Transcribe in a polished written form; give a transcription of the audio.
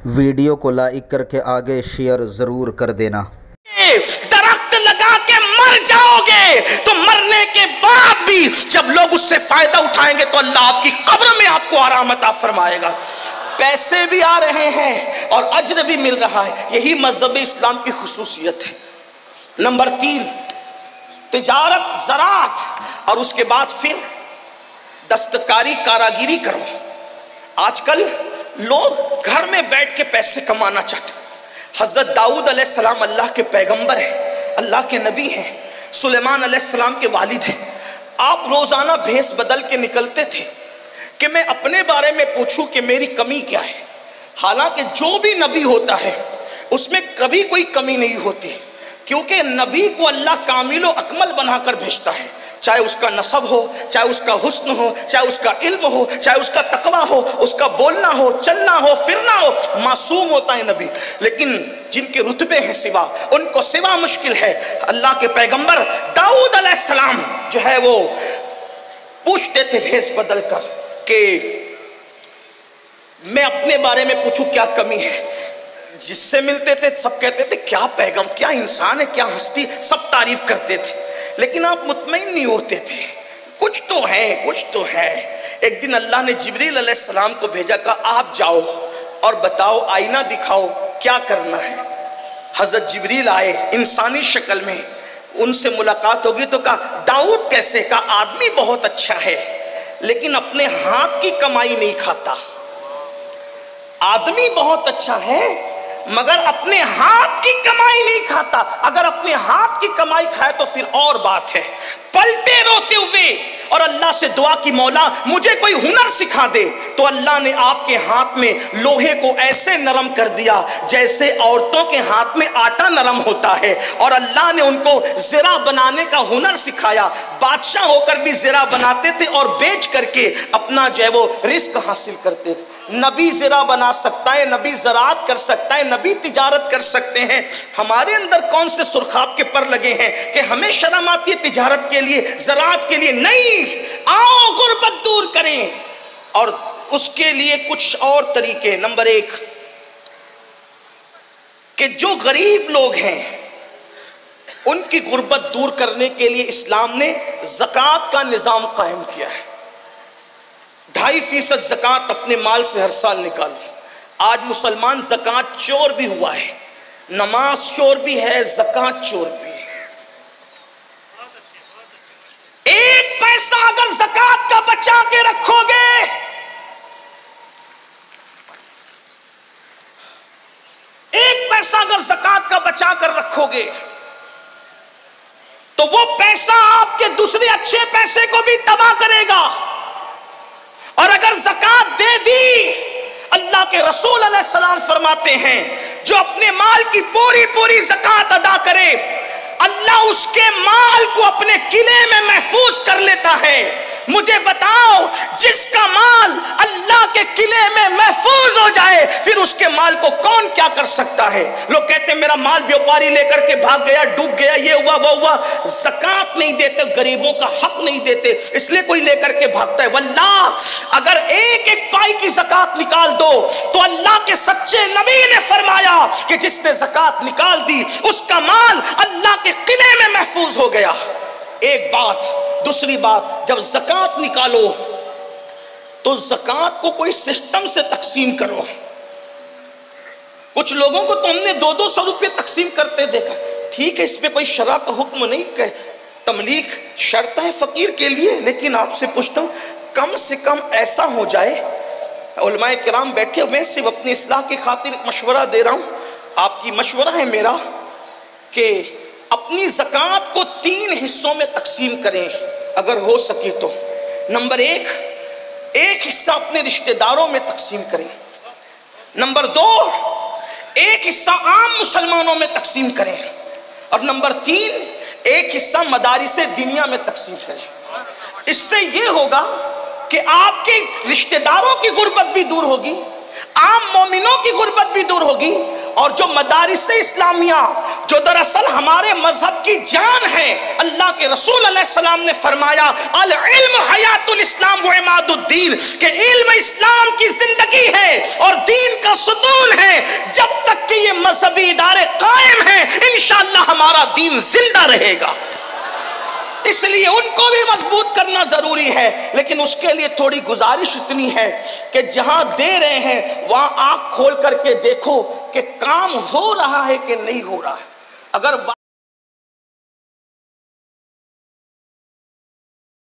Video کو like کر کے آگے شیئر ضرور کر دینا۔ درخت لگا کے مر جاؤ گے تو مرنے کے بعد بھی جب لوگ اس سے فائدہ اٹھائیں گے تو اللہ آپ کی قبر میں آپ کو آرام عطا فرمائے گا۔ پیسے بھی آ رہے ہیں اور اجر بھی مل رہا ہے، یہی مذہب اسلام کی خصوصیت ہے۔ نمبر 3، تجارت، زراعت، اور اس کے بعد پھر دستکاری، کاراگیری کرو۔ آج کل لوگ گھر میں بیٹھ کے پیسے کمانا چاہتے ہیں۔ حضرت داؤد علیہ السلام اللہ کے پیغمبر ہیں، اللہ کے نبی ہیں، سلیمان علیہ السلام کے والد ہیں۔ آپ روزانہ بھیس بدل کے نکلتے تھے کہ میں اپنے بارے میں پوچھوں کہ میری کمی کیا ہے۔ حالانکہ جو بھی نبی ہوتا ہے اس میں کبھی کوئی کمی نہیں ہوتی، کیونکہ نبی کو اللہ کامل و اکمل بنا کر بھیجتا ہے، چاہے اس کا نسب ہو، چاہے اس کا حسن ہو، چاہے اس کا علم ہو، چاہے اس کا تقویٰ ہو، اس کا بولنا ہو، چلنا ہو، پھرنا ہو، معصوم ہوتا ہے نبی۔ لیکن جن کے رتبے ہیں سوا، ان کو سوا مشکل ہے۔ اللہ کے پیغمبر داؤد علیہ السلام جو ہے وہ پوچھتے تھے بھیس بدل کر کہ میں اپنے بارے میں پوچھوں کیا کمی ہے۔ جس سے ملتے تھے سب کہتے تھے کیا پیغام، کیا انسان ہے، کیا ہستی، سب تعریف کرتے تھے، لیکن آپ مطمئن نہیں ہوتے تھے، کچھ تو ہے، کچھ تو ہے۔ ایک دن اللہ نے جبریل علیہ السلام کو بھیجا، کہا آپ جاؤ اور بتاؤ، آئینہ دکھاؤ کیا کرنا ہے۔ حضرت جبریل آئے انسانی شکل میں، ان سے ملاقات ہوگی تو کہا داؤد کیسے؟ کہا آدمی بہت اچھا ہے لیکن اپنے ہاتھ کی کمائی نہیں کھاتا۔ آدمی بہت اچھا ہے مگر اپنے ہاتھ کی کمائی نہیں کھاتا۔ اگر اپنے ہاتھ کی کمائی کھائے تو پھر اور بات ہے۔ پلٹے روتے ہوئے اور اللہ سے دعا کی، مولا مجھے کوئی ہنر سکھا دے، تو اللہ نے آپ کے ہاتھ میں لوہے کو ایسے نرم کر دیا جیسے عورتوں کے ہاتھ میں آٹا نرم ہوتا ہے، اور اللہ نے ان کو زرہ بنانے کا ہنر سکھایا۔ بادشاہ ہو کر بھی زرہ بناتے تھے اور بیچ کر کے اپنا جو ہے وہ رزق حاصل کرتے تھے۔ نبی زرہ بنا سکتا ہے، نبی زراعت کر سکتا ہے، نبی تجارت کر سکتے ہیں۔ ہمارے اندر کون سے سرخاب کے پر لگے ہیں کہ ہمیں شرم آتی ہے تجارت کے لیے، زراعت کے لیے؟ نہیں، آؤ غربت دور کریں، اور اس کے لیے کچھ اور طریقے۔ نمبر 1 کہ جو غریب لوگ ہیں ان کی غربت دور کرنے کے لیے اسلام نے زکوٰۃ کا نظام قائم کیا ہے۔ 2.5% زکوٰۃ اپنے مال سے ہر سال نکالو۔ آج مسلمان زکوٰۃ چور بھی ہوا ہے، نماز چور بھی ہے، زکوٰۃ چور بھی ہے۔ 1 پیسہ اگر زکوٰۃ کا بچا کے رکھو گے، 1 پیسہ اگر زکوٰۃ کا بچا کر رکھو گے تو وہ پیسہ آپ کے دوسرے اچھے پیسے کو بھی تباہ کرے گا۔ اور اگر زکوٰۃ دے دی، اللہ کے رسول علیہ السلام فرماتے ہیں جو اپنے مال کی پوری پوری زکوٰۃ ادا کرے، اللہ اس کے مال کو اپنے قلعے میں محفوظ کر لیتا ہے۔ مجھے بتاؤ، جس کا مال اللہ کے قلعے میں محفوظ ہو جائے پھر اس کے مال کو کون کیا کر سکتا ہے؟ لوگ کہتے ہیں میرا مال بیوپاری لے کر کے بھاگ گیا، ڈوب گیا، یہ ہوا وہ ہوا۔ زکوٰۃ نہیں دیتے، غریبوں کا حق نہیں دیتے، اس لیے کوئی لے کر کے بھاگتا ہے۔ واللہ اگر 1 پائی کی زکوٰۃ نکال دو تو اللہ کے سچے نبی نے فرمایا کہ جس نے زکوٰۃ نکال دی اس کا مال اللہ کے قلعے میں محفوظ ہو گیا۔ ایک بات۔ دوسری بات، جب زکوٰۃ نکالو تو زکوٰۃ کو کوئی سسٹم سے تقسیم کرو۔ کچھ لوگوں کو تو ہم نے 200 روپے تقسیم کرتے دیکھا۔ ٹھیک ہے، اس پہ کوئی شرع کا حکم نہیں کہ تملیغ شرط ہے فقیر کے لیے، لیکن آپ سے پوچھتا ہوں کم سے کم ایسا ہو جائے۔ علماء کرام بیٹھے ہوئے، صرف اپنی اصلاح کی خاطر ایک مشورہ دے رہا ہوں، آپ کی مشورہ ہے میرا کہ اپنی زکوٰۃ کو 3 حصوں میں تقسیم کریں اگر ہو سکے تو۔ نمبر 1 حصہ اپنے رشتہ داروں میں تقسیم کریں۔ نمبر 2 1 حصہ عام مسلمانوں میں تقسیم کریں، اور نمبر 3 1 حصہ مدارس دینیا میں تقسیم کریں۔ اس سے یہ ہوگا کہ آپ کے رشتہ داروں کی غربت بھی دور ہوگی، عام مومنوں کی غربت بھی دور ہوگی، اور جو مدارس اسلامیہ جو دراصل ہمارے مذہب کی جان ہے، اللہ کے رسول علیہ السلام نے فرمایا العلم حیات الاسلام و عماد الدین، کہ علم اسلام کی زندگی ہے اور دین کا ستون ہے۔ ہمارا دین زندہ رہے گا. اس لیے ان کو بھی مضبوط کرنا ضروری ہے، لیکن اس کے لیے تھوڑی گزارش اتنی ہے کہ جہاں دے رہے ہیں وہاں آنکھ کھول کر کے دیکھو کہ کام ہو رہا ہے کہ نہیں ہو رہا ہے. اگر